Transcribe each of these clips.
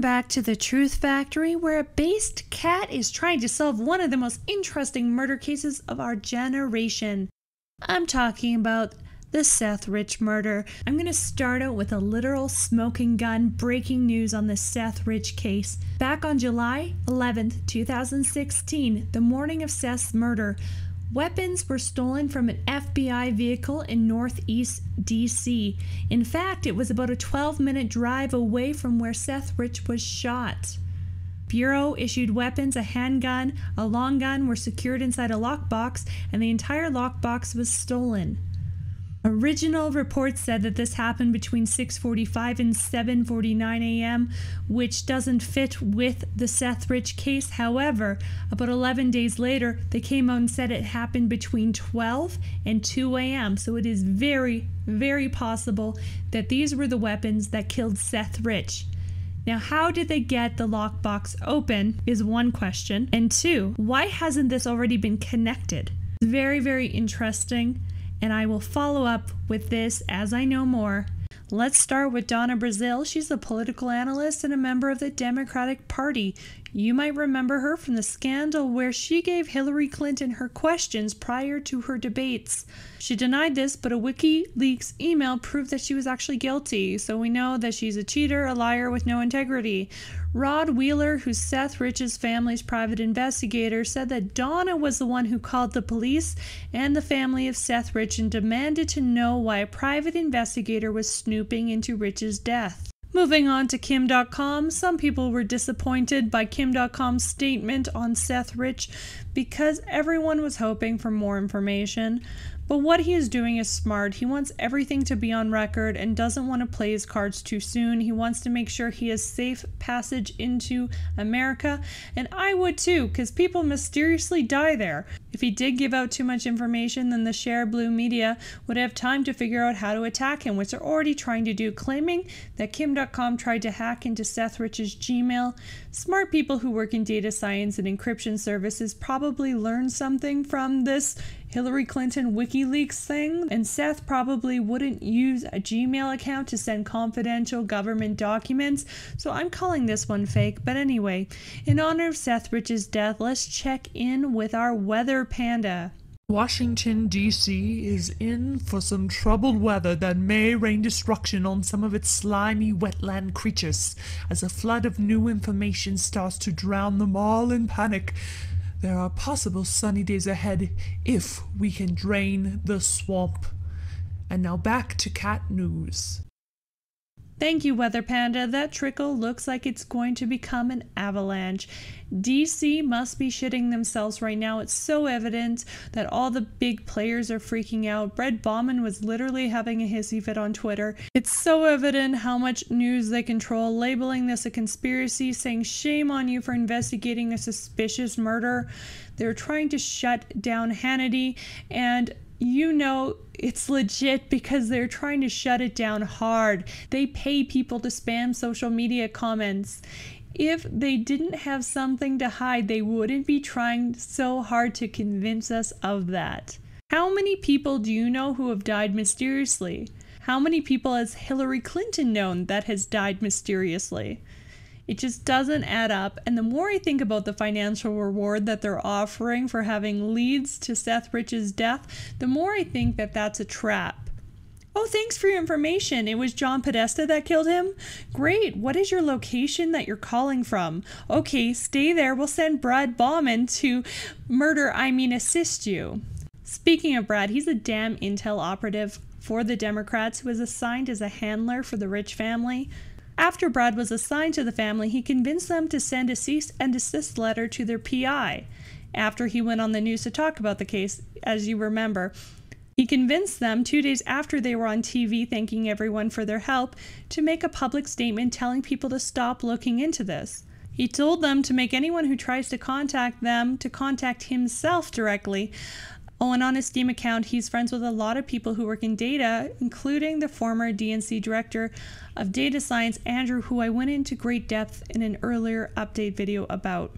back to the Truth Factory, where a based cat is trying to solve one of the most interesting murder cases of our generation. I'm talking about the Seth Rich murder. I'm going to start out with a literal smoking gun breaking news on the Seth Rich case. Back on July 11th, 2016, the morning of Seth's murder, weapons were stolen from an FBI vehicle in Northeast DC. In fact, it was about a 12-minute drive away from where Seth Rich was shot. Bureau issued weapons, a handgun, a long gun were secured inside a lockbox, and the entire lockbox was stolen. Original reports said that this happened between 6:45 and 7:49 a.m., which doesn't fit with the Seth Rich case. However, about 11 days later, they came out and said it happened between 12 and 2 a.m. So it is very, very possible that these were the weapons that killed Seth Rich. Now, how did they get the lockbox open is one question. And two, why hasn't this already been connected? It's very, very interesting. And I will follow up with this as I know more. Let's start with Donna Brazile. She's a political analyst and a member of the Democratic Party. You might remember her from the scandal where she gave Hillary Clinton her questions prior to her debates. She denied this, but a WikiLeaks email proved that she was actually guilty, so we know that she's a cheater, a liar with no integrity. Rod Wheeler, who's Seth Rich's family's private investigator, said that Donna was the one who called the police and the family of Seth Rich and demanded to know why a private investigator was snooping into Rich's death. Moving on to Kim.com, some people were disappointed by Kim.com's statement on Seth Rich because everyone was hoping for more information. But what he is doing is smart. He wants everything to be on record and doesn't want to play his cards too soon. He wants to make sure he has safe passage into America, and I would too, because people mysteriously die there. If he did give out too much information, then the Share Blue media would have time to figure out how to attack him, which they're already trying to do, claiming that Kim.com tried to hack into Seth Rich's Gmail. Smart people who work in data science and encryption services probably learned something from this Hillary Clinton WikiLeaks thing, and Seth probably wouldn't use a Gmail account to send confidential government documents, so I'm calling this one fake. But anyway, in honor of Seth Rich's death, let's check in with our weather panda. Washington, D.C. is in for some troubled weather that may rain destruction on some of its slimy wetland creatures as a flood of new information starts to drown them all in panic. There are possible sunny days ahead if we can drain the swamp. And now back to cat news. Thank you, Weather Panda. That trickle looks like it's going to become an avalanche. DC must be shitting themselves right now. It's so evident that all the big players are freaking out. Bauman was literally having a hissy fit on Twitter. It's so evident how much news they control, labeling this a conspiracy, saying shame on you for investigating a suspicious murder. They're trying to shut down Hannity, and you know it's legit because they're trying to shut it down hard. They pay people to spam social media comments. If they didn't have something to hide, they wouldn't be trying so hard to convince us of that. How many people do you know who have died mysteriously? How many people has Hillary Clinton known that has died mysteriously? It just doesn't add up, and the more I think about the financial reward that they're offering for having leads to Seth Rich's death, the more I think that that's a trap. Oh, thanks for your information. It was John Podesta that killed him? Great. What is your location that you're calling from? Okay, stay there. We'll send Brad Bauman to assist you. Speaking of Brad, he's a damn intel operative for the Democrats who was assigned as a handler for the Rich family. After Brad was assigned to the family, he convinced them to send a cease and desist letter to their PI. After he went on the news to talk about the case, as you remember, he convinced them 2 days after they were on TV thanking everyone for their help to make a public statement telling people to stop looking into this. He told them to make anyone who tries to contact them to contact himself directly. Oh, and on his Steam account, he's friends with a lot of people who work in data, including the former DNC director of data science, Andrew, who I went into great depth in an earlier update video about.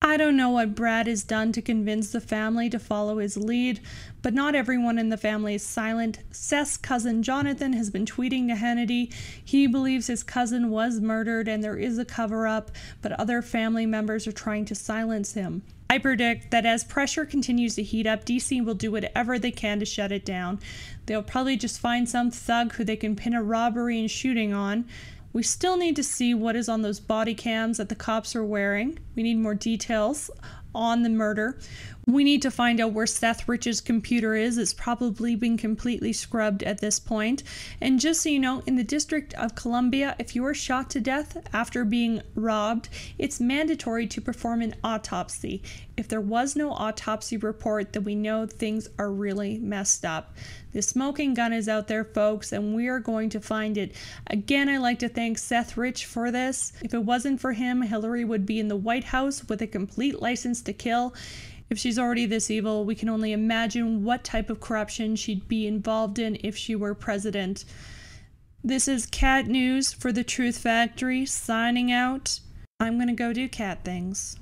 I don't know what Brad has done to convince the family to follow his lead, but not everyone in the family is silent. Seth's cousin Jonathan has been tweeting to Hannity. He believes his cousin was murdered and there is a cover-up, but other family members are trying to silence him. I predict that as pressure continues to heat up, DC will do whatever they can to shut it down. They'll probably just find some thug who they can pin a robbery and shooting on. We still need to see what is on those body cams that the cops are wearing. We need more details on the murder. We need to find out where Seth Rich's computer is. It's probably been completely scrubbed at this point. And just so you know, in the District of Columbia, if you are shot to death after being robbed, it's mandatory to perform an autopsy. If there was no autopsy report, then we know things are really messed up. The smoking gun is out there, folks, and we are going to find it. Again, I'd like to thank Seth Rich for this. If it wasn't for him, Hillary would be in the White House with a complete license to kill. If she's already this evil, we can only imagine what type of corruption she'd be involved in if she were president. This is Cat News for the Truth Factory, signing out. I'm gonna go do cat things.